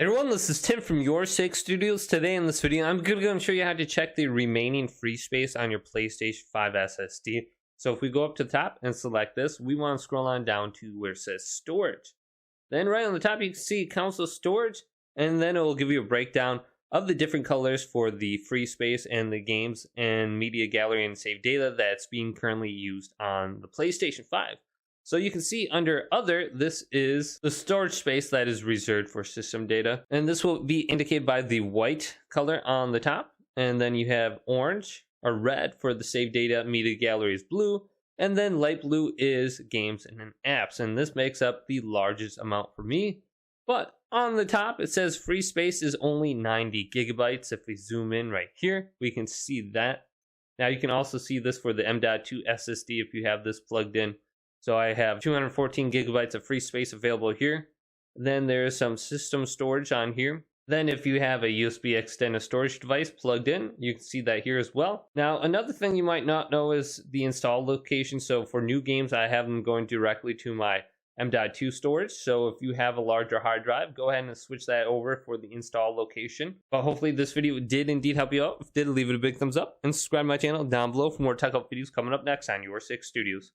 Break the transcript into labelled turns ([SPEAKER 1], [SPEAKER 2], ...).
[SPEAKER 1] Hey everyone, this is Tim from YourSixGaming. Today in this video, I'm going to show you how to check the remaining free space on your PlayStation 5 SSD. So if we go up to the top and select this, we want to scroll on down to where it says storage. Then right on the top, you can see console storage, and then it will give you a breakdown of the different colors for the free space and the games and media gallery and save data that's being currently used on the PlayStation 5. So you can see under other, this is the storage space that is reserved for system data. And this will be indicated by the white color on the top. And then you have orange or red for the save data, media gallery is blue. And then light blue is games and apps. And this makes up the largest amount for me. But on the top, it says free space is only 90 gigabytes. If we zoom in right here, we can see that. Now you can also see this for the M.2 SSD if you have this plugged in. So I have 214 gigabytes of free space available here. Then there's some system storage on here. Then if you have a USB external storage device plugged in, you can see that here as well. Now another thing you might not know is the install location. So for new games, I have them going directly to my M.2 storage. So if you have a larger hard drive, go ahead and switch that over for the install location. But hopefully this video did indeed help you out. If it did, leave it a big thumbs up and subscribe to my channel down below for more tech help videos coming up next on YourSixGaming.